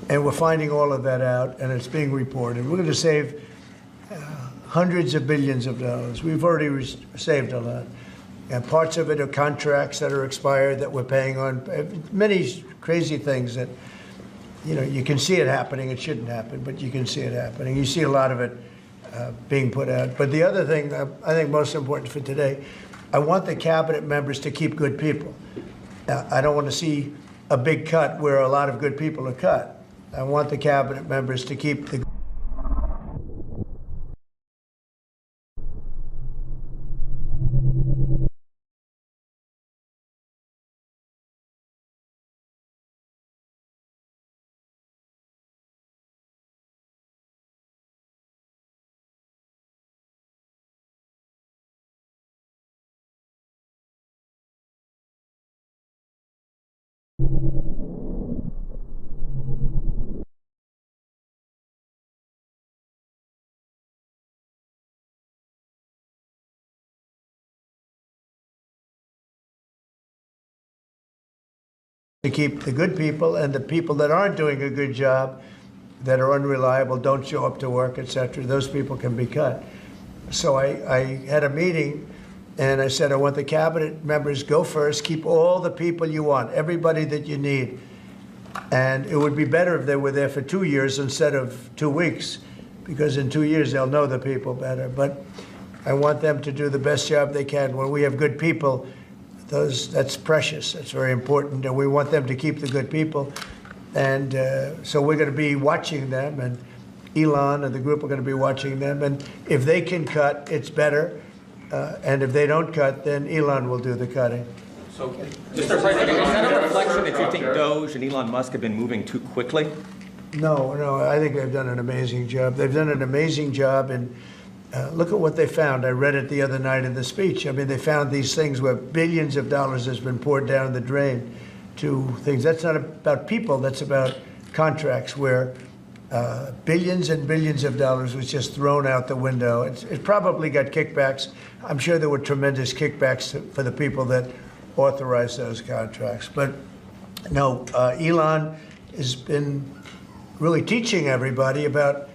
And we're finding all of that out, and it's being reported. We're going to save hundreds of billions of dollars. We've already saved a lot. And parts of it are contracts that are expired that we're paying on. Many crazy things that, you know, you can see it happening. It shouldn't happen, but you can see it happening. You see a lot of it being put out. But the other thing I think most important for today, I want the cabinet members to keep good people. I don't want to see a big cut where a lot of good people are cut. I want the cabinet members to keep the good people, and the people that aren't doing a good job, that are unreliable, don't show up to work, etc., those people can be cut. So I had a meeting, and I said, I want the cabinet members go first, keep all the people you want, everybody that you need. And it would be better if they were there for 2 years instead of 2 weeks, because in 2 years they'll know the people better. But I want them to do the best job they can. When we have good people, that's precious. That's very important, and we want them to keep the good people. And so we're going to be watching them, and Elon and the group are going to be watching them. And if they can cut, it's better. And if they don't cut, then Elon will do the cutting. So, Mr. President, is that a reflection that you think Doge and Elon Musk have been moving too quickly? No, I think they've done an amazing job. They've done an amazing job, and look at what they found. I read it the other night in the speech. I mean, they found these things where billions of dollars has been poured down the drain to things. That's not about people. That's about contracts where billions and billions of dollars was just thrown out the window. It probably got kickbacks. I'm sure there were tremendous kickbacks for the people that authorized those contracts. But no, Elon has been really teaching everybody about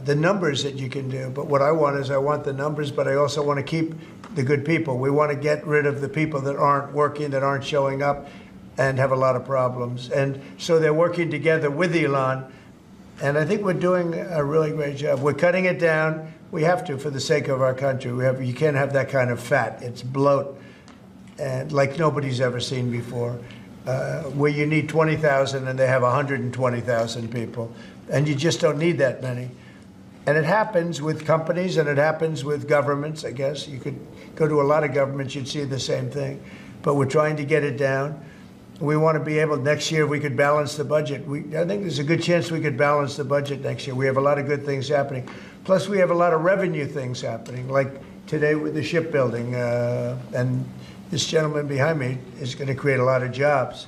the numbers that you can do. But what I want is I want the numbers, but I also want to keep the good people. We want to get rid of the people that aren't working, that aren't showing up, and have a lot of problems. And so they're working together with Elon, and I think we're doing a really great job. We're cutting it down. We have to for the sake of our country. You can't have that kind of fat. It's bloat, and like nobody's ever seen before, where you need 20,000 and they have 120,000 people, and you just don't need that many. And it happens with companies, and it happens with governments, I guess. You could go to a lot of governments, you'd see the same thing. But we're trying to get it down. We want to be able, next year, we could balance the budget. I think there's a good chance we could balance the budget next year. We have a lot of good things happening. Plus, we have a lot of revenue things happening, like today with the shipbuilding. And this gentleman behind me is going to create a lot of jobs.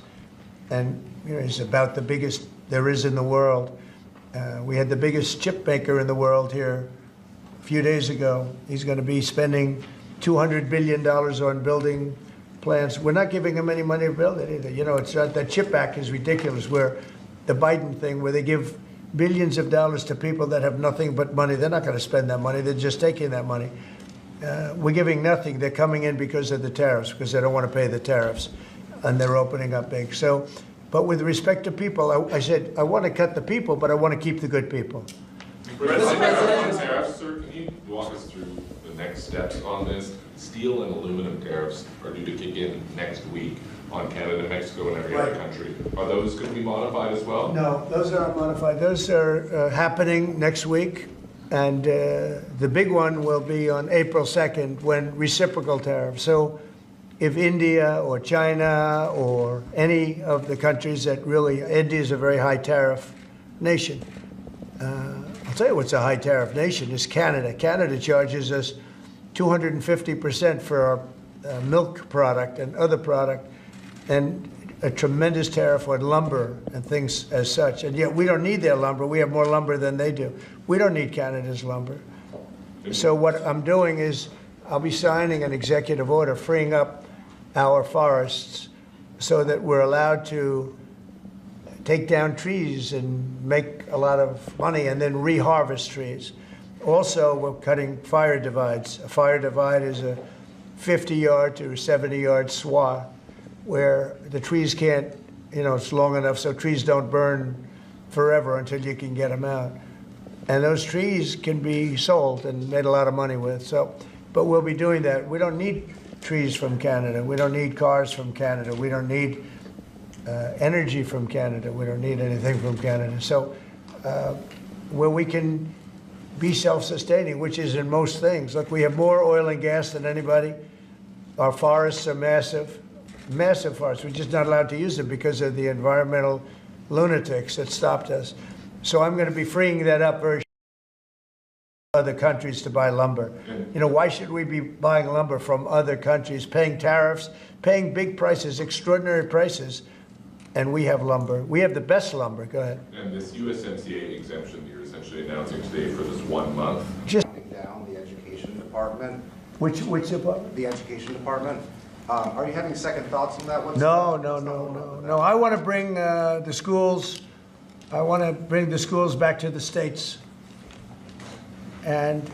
And you know, he's about the biggest there is in the world. We had the biggest chip maker in the world here a few days ago. He's going to be spending $200 billion on building plants. We're not giving him any money to build it either. You know, it's not, that CHIP Act is ridiculous, where the Biden thing, where they give billions of dollars to people that have nothing but money. They're not going to spend that money. They're just taking that money. We're giving nothing. They're coming in because of the tariffs, because they don't want to pay the tariffs, and they're opening up big. So, but with respect to people, I said, I want to cut the people, but I want to keep the good people. President, on tariffs, sir, can you walk us through the next steps on this? Steel and aluminum tariffs are due to kick in next week on Canada, Mexico, and every other country. Are those going to be modified as well? No, those aren't modified. Those are happening next week. And the big one will be on April 2nd, when reciprocal tariffs. So if India or China or any of the countries that really, India is a very high tariff nation. I'll tell you what's a high tariff nation is Canada. Canada charges us 250% for our milk product and other product, and a tremendous tariff on lumber and things as such. And yet we don't need their lumber. We have more lumber than they do. We don't need Canada's lumber. So what I'm doing is I'll be signing an executive order freeing up our forests so that we're allowed to take down trees and make a lot of money and then reharvest trees. Also, we're cutting fire divides. A fire divide is a 50-yard to 70-yard swath where the trees can't, it's long enough so trees don't burn forever until you can get them out. And those trees can be sold and made a lot of money with. So, but we'll be doing that. We don't need trees from Canada. We don't need cars from Canada. We don't need energy from Canada. We don't need anything from Canada. So where we can be self-sustaining, which is in most things. Look, we have more oil and gas than anybody. Our forests are massive, massive forests. We're just not allowed to use them because of the environmental lunatics that stopped us. So I'm going to be freeing that up very other countries to buy lumber. Why should we be buying lumber from other countries, paying tariffs, paying big prices, extraordinary prices, and we have lumber. We have the best lumber. Go ahead. And this USMCA exemption that you're essentially announcing today for this 1 month. Just down the education department. which department? The education department. Are you having second thoughts on that one? No. I want to bring the schools. I want to bring the schools back to the states. And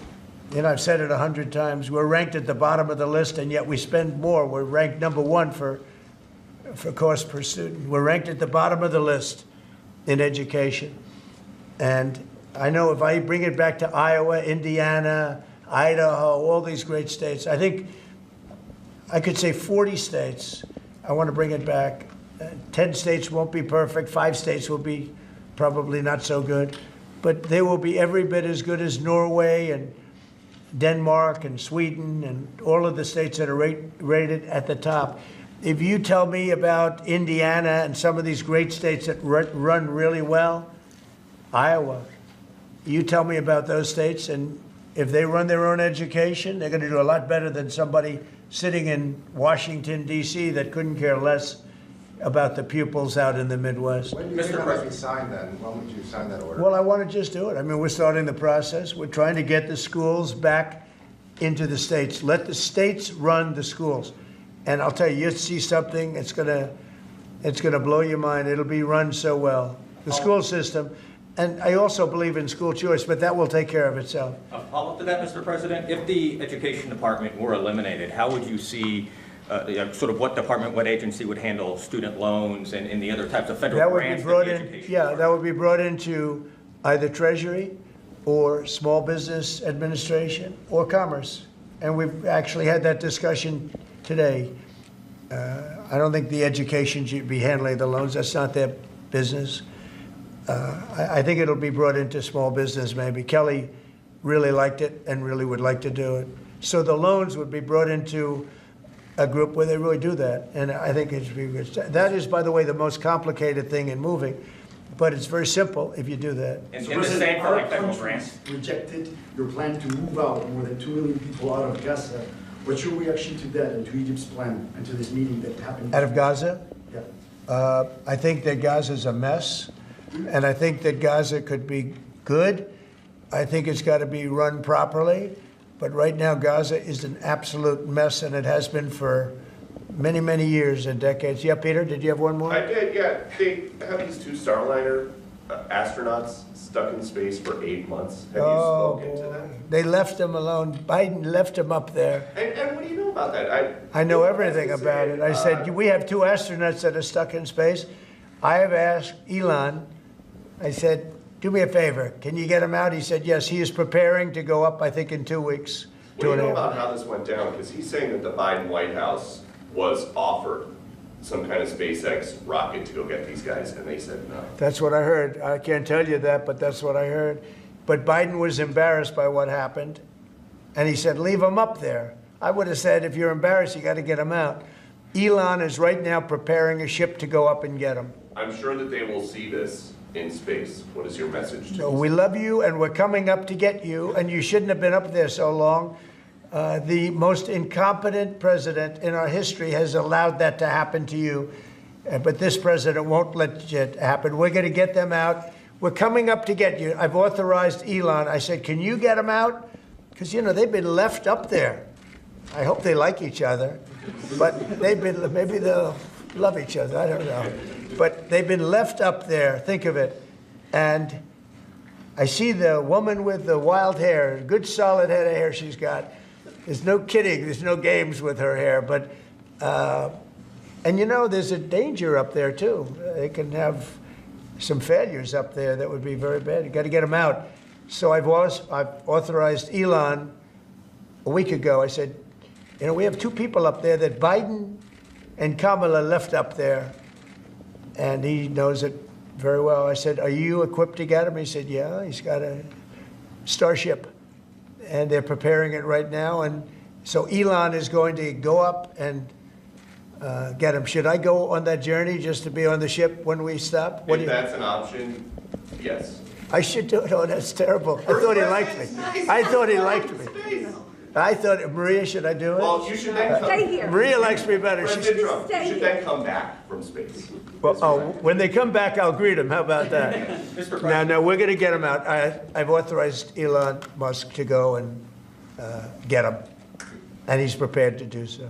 I've said it 100 times. We're ranked at the bottom of the list, and yet we spend more. We're ranked #1 for cost per student. We're ranked at the bottom of the list in education. And I know if I bring it back to Iowa, Indiana, Idaho, all these great states, I think I could say 40 states. I want to bring it back. 10 states won't be perfect. 5 states will be probably not so good. But they will be every bit as good as Norway and Denmark and Sweden and all of the states that are rated at the top. If you tell me about Indiana and some of these great states that run really well, Iowa, you tell me about those states, and if they run their own education, they're going to do a lot better than somebody sitting in Washington, D.C. that couldn't care less about the pupils out in the Midwest. When do you think that might be signed then? When would you sign that order? Well, I want to just do it. I mean, we're starting the process. We're trying to get the schools back into the states. Let the states run the schools. And I'll tell you, you'll see something, it's gonna blow your mind. It'll be run so well. The school system. And I also believe in school choice, but that will take care of itself. A follow-up to that, Mr. President, if the education department were eliminated, how would you see sort of what department, what agency would handle student loans and the other types of federal That would grants be brought that the in, education yeah, department- that would be brought into either Treasury or Small Business Administration or Commerce. And we've actually had that discussion today. I don't think the education should be handling the loans. That's not their business. I think it'll be brought into small business maybe. Kelly really liked it and really would like to do it. So the loans would be brought into a group where they really do that. And I think it should be good. That is, by the way, the most complicated thing in moving. But it's very simple if you do that. And So the same President, for our like federal country grants? rejected your plan to move out more than 2 million people out of Gaza. What's your reaction to that and to Egypt's plan and to this meeting that happened? Out of Gaza, Yeah. I think that Gaza's a mess. And I think that Gaza could be good. I think it's got to be run properly. But right now, Gaza is an absolute mess, and it has been for many, many years and decades. Yeah, Peter, did you have one more? I did, yeah. They have these 2 Starliner astronauts stuck in space for 8 months. Have you spoken to them? They left them alone. Biden left them up there. And what do you know about that? I know everything about it. I said, we have 2 astronauts that are stuck in space. I have asked Elon, I said, do me a favor, can you get him out? He said, yes, he is preparing to go up, I think, in 2 weeks. What do you know about how this went down? Because he's saying that the Biden White House was offered some kind of SpaceX rocket to go get these guys, and they said no. That's what I heard. I can't tell you that, but that's what I heard. But Biden was embarrassed by what happened, and he said, leave him up there. I would have said, if you're embarrassed, you got to get him out. Elon is right now preparing a ship to go up and get him. I'm sure that they will see this in space. What is your message to So them? we love you, and we're coming up to get you, and you shouldn't have been up there so long. The most incompetent president in our history has allowed that to happen to you, but this president won't let it happen. We're going to get them out. We're coming up to get you. I've authorized Elon. I said, can you get them out? Because, they've been left up there. I hope they like each other, but they've been, maybe they'll love each other, I don't know. But they've been left up there, think of it. And I see the woman with the wild hair, good solid head of hair she's got. There's no kidding, there's no games with her hair. But, and you know, there's a danger up there too. They can have some failures up there that would be very bad. You got to get them out. So I've authorized Elon a week ago. I said, you know, we have two people up there that Biden and Kamala left up there, and he knows it very well. I said, are you equipped to get him? He said, yeah, he's got a Starship, and they're preparing it right now. And so Elon is going to go up and get him. Should I go on that journey just to be on the ship when we stop? What do If you? that's an option, yes. I should do it. Oh, that's terrible. I thought he liked me. I thought he liked me. I thought, Maria, should I do it? Well, you should then Stay come, here. Maria likes me better. President Trump, you Stay should here. then come back from space. Well, oh, when they come back, I'll greet them. How about that? Mr. No, President, no, we're going to get him out. I've authorized Elon Musk to go and get him, and he's prepared to do so.